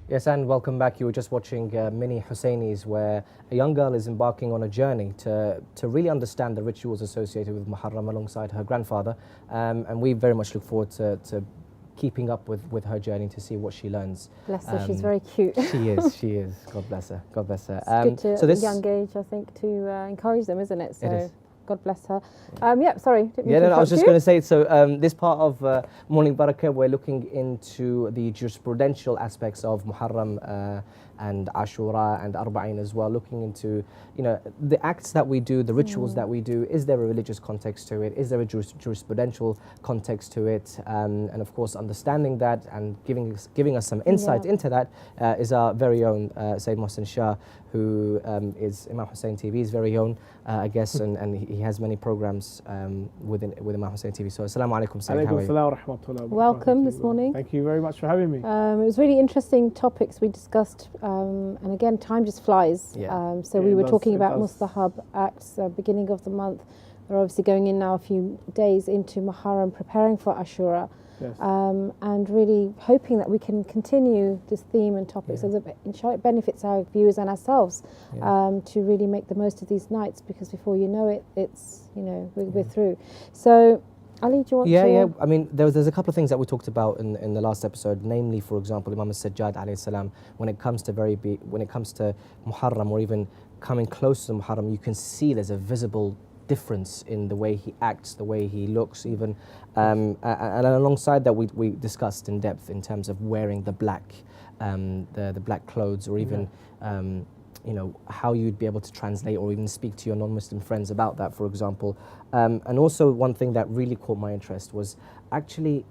Yes, and welcome back. You were just watching Mini Husseinis, where a young girl is embarking on a journey to really understand the rituals associated with Muharram alongside her grandfather. And we very much look forward to keeping up with her journey to see what she learns. Bless her, she's very cute. She is. God bless her. God bless her. It's good to, at a young age, I think, to encourage them, isn't it? So. It is. God bless her. Sorry. I was just going to say, so this part of Morning Baraka, we're looking into the jurisprudential aspects of Muharram and Ashura and Arba'in as well, looking into, the acts that we do, the rituals that we do. Is there a religious context to it? Is there a jurisprudential context to it? And of course, understanding that and giving us some insight into that is our very own Sayyid Mohsin Shah, who is Imam Hussein TV's very own, I guess, and he has many programs with Imam Hussein TV. So, assalamu alaikum, Sayyid. Alaikum salam wa rahmatullah. Welcome this morning. Thank you very much for having me. It was really interesting topics we discussed, and again, time just flies. We were talking about Mustahab acts, beginning of the month. We're obviously going in now a few days into Muharram, preparing for Ashura. Yes. And really hoping that we can continue this theme and topic so that inshallah it benefits our viewers and ourselves to really make the most of these nights, because before you know it, it's, we're through. So, Ali, do you want to? Yeah. I mean, there's a couple of things that we talked about in the last episode, namely, for example, Imam Sajjad alayhi salam, when it comes to Muharram, or even coming close to Muharram, you can see there's a visible difference in the way he acts, the way he looks, even, and alongside that, we discussed in depth in terms of wearing the black, the black clothes, or even, how you'd be able to translate or even speak to your non-Muslim friends about that, for example. And also, one thing that really caught my interest was actually,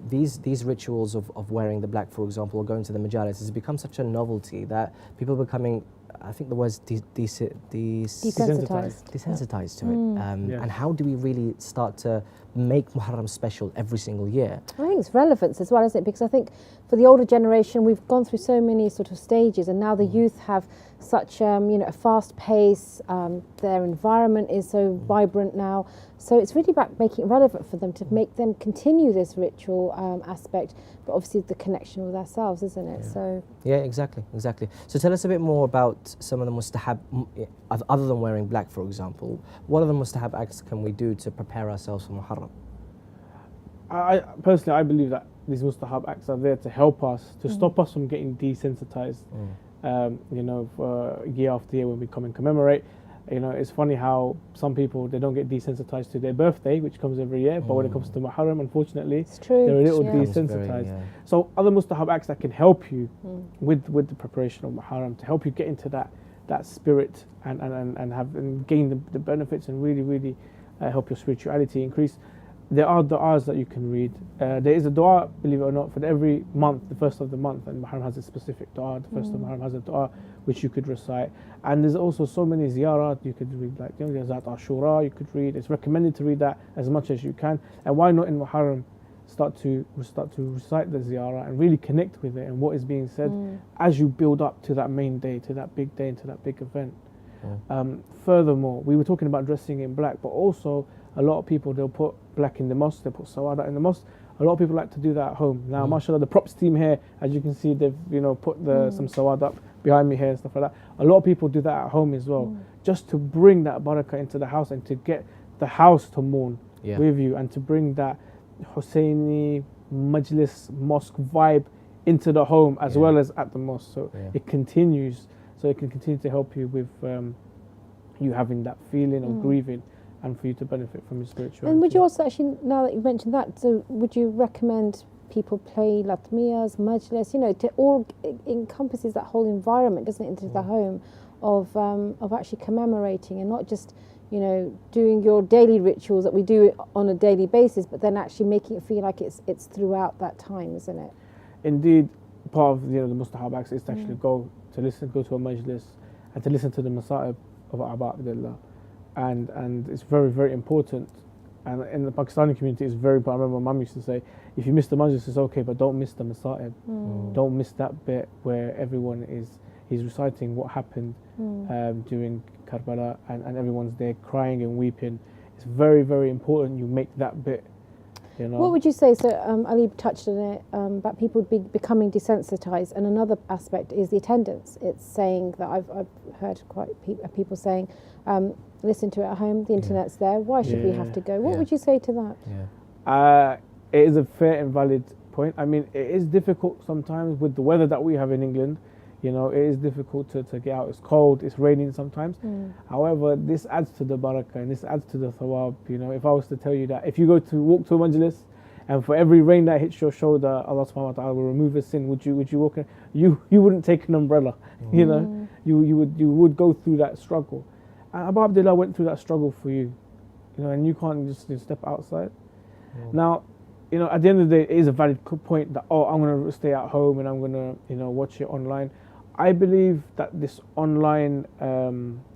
these rituals of wearing the black, for example, or going to the majalis, has become such a novelty that people are becoming, I think the word's desensitized to it. And how do we really start to make Muharram special every single year? I think it's relevance as well, isn't it? Because I think for the older generation, we've gone through so many sort of stages, and now the youth have such a fast pace. Their environment is so vibrant now. So it's really about making it relevant for them, to make them continue this ritual aspect, but obviously the connection with ourselves, isn't it? So exactly. So tell us a bit more about some of the mustahab, other than wearing black, for example. What other mustahab acts can we do to prepare ourselves for Muharram? I personally believe that these mustahab acts are there to help us, to stop us from getting desensitized. For year after year when we come and commemorate. It's funny how some people, they don't get desensitized to their birthday, which comes every year, but when it comes to Muharram, unfortunately, they're a little desensitized. So other mustahab acts that can help you with the preparation of Muharram, to help you get into that spirit and gain the benefits, and really help your spirituality increase. There are du'as that you can read. There is a du'a, believe it or not, for every month, the first of the month, and Muharram has a specific du'a. The first of Muharram has a du'a which you could recite. And there's also so many ziyarat you could read, like Zat Ashura you could read. It's recommended to read that as much as you can. And why not in Muharram start to recite the ziyarah and really connect with it and what is being said as you build up to that main day, to that big day, and to that big event. Furthermore, we were talking about dressing in black, but also a lot of people, they'll put black in the mosque, they'll put sawada in the mosque. A lot of people like to do that at home. Now, mashallah, the props team here, as you can see, they've put some sawada up behind me here and stuff like that. A lot of people do that at home as well, just to bring that barakah into the house and to get the house to mourn with you, and to bring that Husseini majlis mosque vibe into the home as well as at the mosque. So it continues, so it can continue to help you with you having that feeling of grieving, and for you to benefit from your spirituality. And would you also actually, now that you've mentioned that, so would you recommend people play latmiyas, majlis, to all encompasses that whole environment, doesn't it, into the home of actually commemorating, and not just doing your daily rituals that we do on a daily basis, but then actually making it feel like it's throughout that time, isn't it? Indeed, part of the mustahab acts is to actually go to a majlis and to listen to the masa'ib of Aba Abdullah. And it's very, very important. And in the Pakistani community, it's very important. I remember my mum used to say, if you miss the majlis, it's okay, but don't miss the masa'ib. Don't miss that bit where everyone he's reciting what happened during Karbala, and everyone's there crying and weeping. It's very, very important you make that bit You know. What would you say? So Ali touched on it about people becoming desensitized, and another aspect is the attendance. It's saying that I've heard quite people saying, listen to it at home. The internet's there. Why should we have to go? What would you say to that? It is a fair and valid point. I mean, it is difficult sometimes with the weather that we have in England. You know, it is difficult to get out. It's cold, it's raining sometimes. However, this adds to the barakah and this adds to the thawab. You know, if I was to tell you that if you go to walk to a majlis and for every rain that hits your shoulder, Allah subhanahu wa ta'ala will remove a sin, would you walk in? You wouldn't take an umbrella. You know, you would go through that struggle. And Abu Abdullah went through that struggle for you. You know, and you can't just step outside. Now, you know, at the end of the day, it is a valid point that, I'm going to stay at home and I'm going to, you know, watch it online. I believe that this online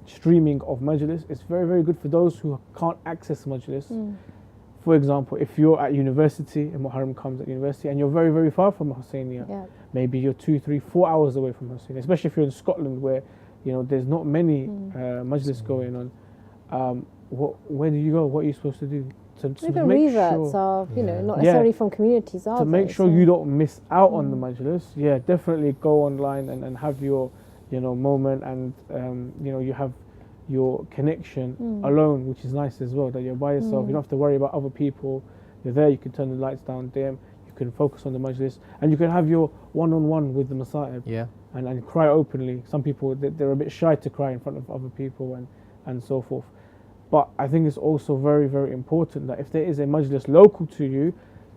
streaming of majlis is very, very good for those who can't access majlis. For example, if you're at university and Muharram comes at university and you're very, very far from Husseiniyah, maybe you're 2, 3, 4 hours away from Husseiniyah, especially if you're in Scotland where, you know, there's not many majlis going on. Where do you go? What are you supposed to do? Even reverts are, you know, not necessarily from communities, are to make sure you don't miss out on the majlis. Definitely go online and have your, you know, moment, and you know, you have your connection alone, which is nice as well, that you're by yourself. You don't have to worry about other people. You're there, you can turn the lights down dim, you can focus on the majlis, and you can have your one-on-one with the Mustahab and cry openly. Some people, they're a bit shy to cry in front of other people and so forth. But I think it's also very, very important that if there is a majlis local to you,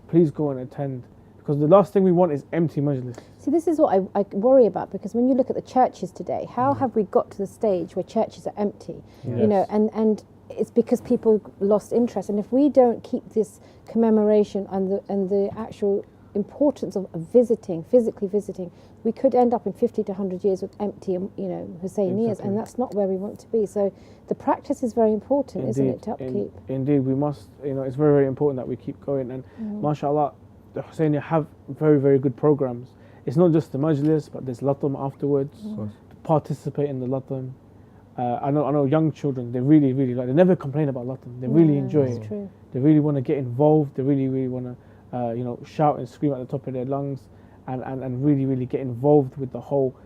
please go and attend. Because the last thing we want is empty majlis. See, this is what I worry about, because when you look at the churches today, how have we got to the stage where churches are empty? You know, and it's because people lost interest. And if we don't keep this commemoration and the actual importance of visiting, physically visiting, we could end up in 50 to 100 years with empty, you know, Husseiniyas, and that's not where we want to be. So the practice is very important, isn't it, to upkeep? Indeed, we must, you know, it's very, very important that we keep going. And mashallah, the Husseiniyah have very, very good programs. It's not just the majlis, but there's latam afterwards. Participate in the latam. I know young children, they really, really like, they never complain about latam. They really enjoy it. True. They really want to get involved. They really, really want to, you know, shout and scream at the top of their lungs, and really, really get involved with the whole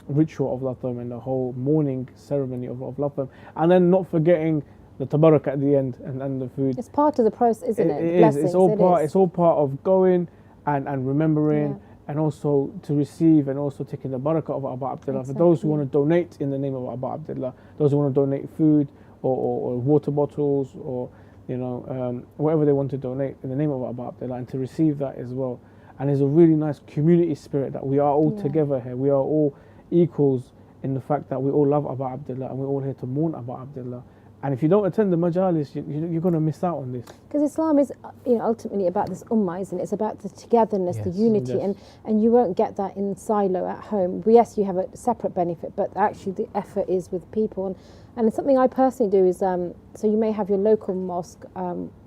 ritual of latam and the whole morning ceremony of latam. And then not forgetting the tabarak at the end and the food. It's part of the process, isn't it? It is. It's all part of going and remembering, and also to receive, and also taking the barakah of Abu Abdullah. Exactly. For those who want to donate in the name of Abu Abdullah, those who want to donate food or water bottles, or, you know, whatever they want to donate in the name of Abu Abdullah, and to receive that as well. And there's a really nice community spirit that we are all together here. We are all equals in the fact that we all love Abu Abdullah and we're all here to mourn Abu Abdullah. And if you don't attend the majalis, you're going to miss out on this. Because Islam is, you know, ultimately about this ummah, isn't it? It's about the togetherness, the unity, and you won't get that in silo at home. Yes, you have a separate benefit, but actually the effort is with people. And something I personally do is, so you may have your local mosque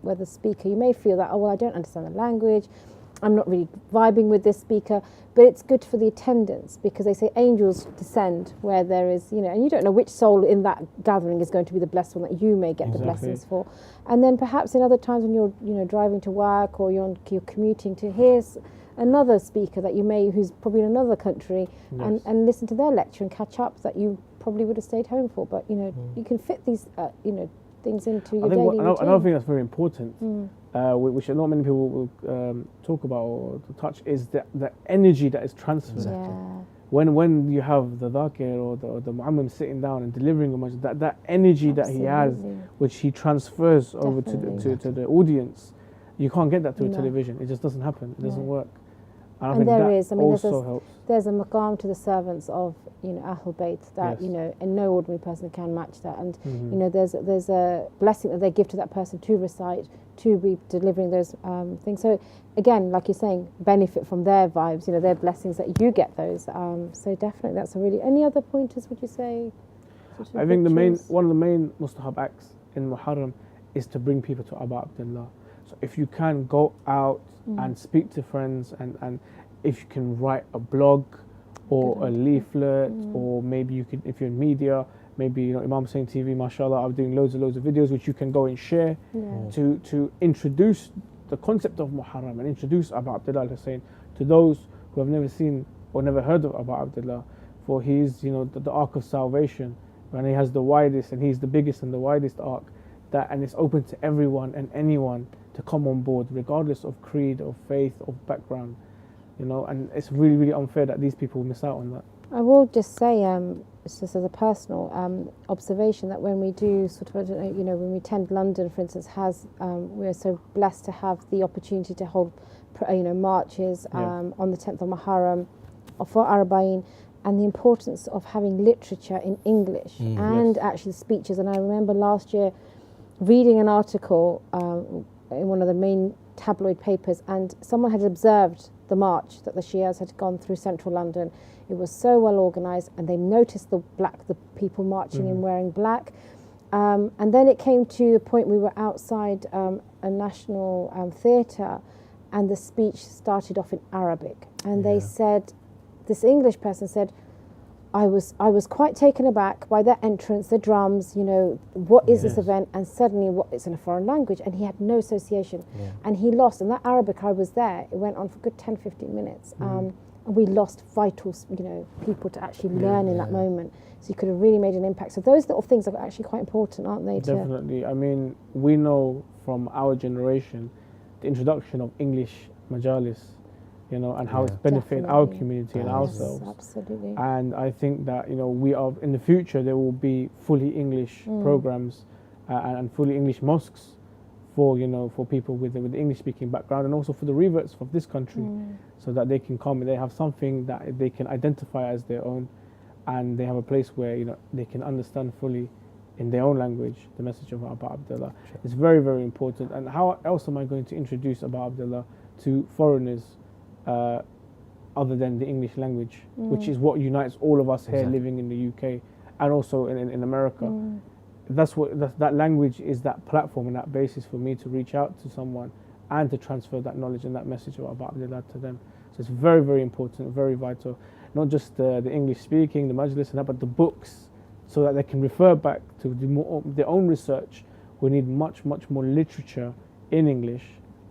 where the speaker, you may feel that, I don't understand the language, I'm not really vibing with this speaker, but it's good for the attendance, because they say angels descend where there is, you know, and you don't know which soul in that gathering is going to be the blessed one that you may get the blessings for. And then perhaps in other times when you're, you know, driving to work, or you're commuting, to hear another speaker that you may, who's probably in another country, and listen to their lecture and catch up that you probably would have stayed home for. But, you know, you can fit these, you know, things into your daily routine. Another thing that's very important, which not many people will talk about or touch, is the energy that is transferred. When you have the dhakir or the mu'ammim sitting down and delivering a message, that energy that he has, which he transfers over to the audience, you can't get that through television. It just doesn't happen. It doesn't work. And there is, I mean, helps. There's a maqam to the servants of, you know, Ahlul Bayt that, you know, and no ordinary person can match that. And, you know, there's a blessing that they give to that person to recite, to be delivering those things. So again, like you're saying, benefit from their vibes, you know, their blessings, that you get those. So definitely that's a really, any other pointers would you say? I think one of the main Mustahab acts in Muharram is to bring people to Abu Abdullah. So if you can go out and speak to friends, and if you can write a blog or a leaflet, or maybe you could, if you're in media, maybe, you know, Imam Hussein TV, mashallah, I'm doing loads of videos which you can go and share to introduce the concept of Muharram and introduce Abu Abdullah Hussein to those who have never seen or never heard of Abu Abdullah, for he is, the ark of salvation, and he has the widest, and he's the biggest and the widest ark, and it's open to everyone and anyone to come on board, regardless of creed, of faith, of background, and it's really, really unfair that these people miss out on that. I will just say, just as a personal observation, that when we do sort of, when we attend London, for instance, we're so blessed to have the opportunity to hold, marches on the 10th of Muharram for Arba'in, and the importance of having literature in English and actually speeches. And I remember last year reading an article in one of the main tabloid papers, and someone had observed the march that the Shias had gone through central London. It was so well organised, and they noticed the people marching and wearing black. And then it came to the point we were outside a national theatre, and the speech started off in Arabic. And they said, this English person said, I was quite taken aback by their entrance, the drums, what is this event? And suddenly it's in a foreign language, and he had no association. And he lost, and that Arabic, I was there, it went on for a good 10, 15 minutes. And we lost vital, people to actually learn in that moment. So you could have really made an impact. So those little things are actually quite important, aren't they? Definitely. I mean, we know from our generation the introduction of English majalis, and how it's benefiting our community and ourselves. Absolutely. And I think that, we are, in the future, there will be fully English programs and fully English mosques for people with the English speaking background, and also for the reverts of this country, so that they can come and they have something that they can identify as their own, and they have a place where they can understand fully in their own language the message of Abu Abdullah. It's very, very important. And how else am I going to introduce Abu Abdullah to foreigners other than the English language, which is what unites all of us here living in the UK and also in America? That language is that platform and that basis for me to reach out to someone and to transfer that knowledge and that message of Abu Abdullah to them. So it's very, very important, very vital. Not just the English speaking, the majlis and that, but the books, so that they can refer back to their own research. We need much, much more literature in English.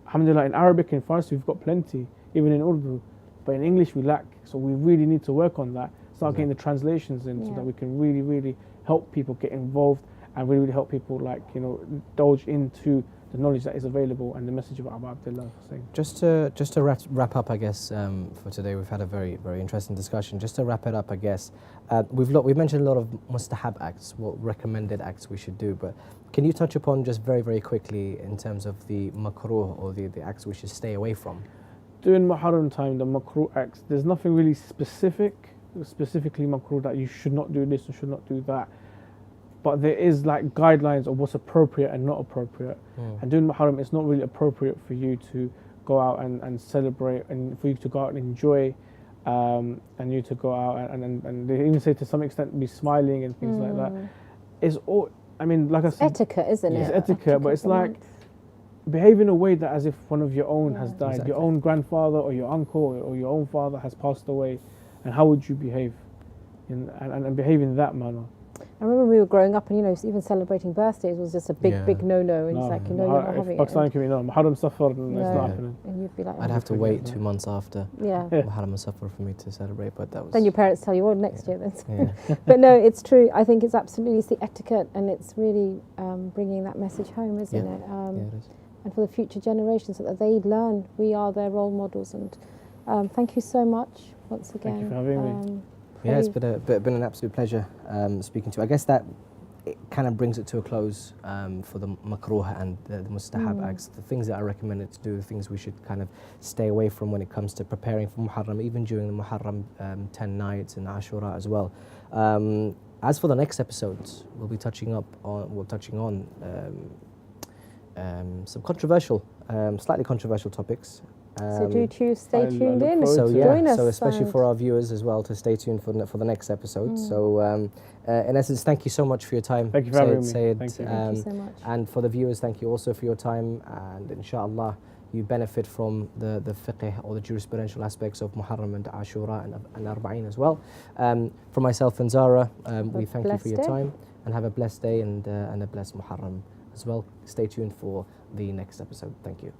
Alhamdulillah, in Arabic and Farsi we've got plenty, even in Urdu, but in English we lack. So we really need to work on that, start getting the translations in, so that we can really, really help people get involved and really, really help people indulge into the knowledge that is available and the message of Abu Abdullah Hussein. Just to wrap up, I guess, for today, we've had a very, very interesting discussion. Just to wrap it up, I guess, we've mentioned a lot of mustahab acts, what recommended acts we should do, but can you touch upon just very, very quickly in terms of the makruh, or the acts we should stay away from? During Muharram time, the makruh acts, there's nothing really specifically makruh that you should not do this or should not do that. But there is guidelines of what's appropriate and not appropriate. And during Muharram, it's not really appropriate for you to go out and celebrate, and for you to go out and enjoy, and you to go out and they even say to some extent be smiling and things like that. It's all, like I said, etiquette, isn't it? It's etiquette, but it's behave in a way that as if one of your own has died, your own grandfather or your uncle or your own father has passed away, and how would you behave? And behave in that manner. I remember we were growing up, and even celebrating birthdays was just a big no-no, and it's like, you're not having it. Muharram Safar, it's not happening. And you'd be like, I'd have to wait 2 months after Muharram Safar for me to celebrate, but that was... Then your parents tell you, well, next year then. But no, it's true. I think it's the etiquette, and it's really bringing that message home, isn't it? It is. And for the future generations, so that they learn we are their role models. And thank you so much once again. Thank you for having me. Yeah, it's been an absolute pleasure speaking to you. I guess that it kind of brings it to a close for the makruh and the mustahab acts, the things that are recommended to do, the things we should kind of stay away from when it comes to preparing for Muharram, even during the Muharram 10 nights and Ashura as well. As for the next episodes, we'll be touching on some slightly controversial topics. So stay tuned in. Join us. So especially for our viewers as well, to stay tuned for the next episode. So in essence, thank you so much for your time. Thank you for having me. Thank you so much. And for the viewers, thank you also for your time. And inshallah, you benefit from the fiqh or the jurisprudential aspects of Muharram and Ashura and Arba'in as well. For myself and Zahra, we thank you for your time, and have a blessed day and a blessed Muharram as well. Stay tuned for the next episode. Thank you.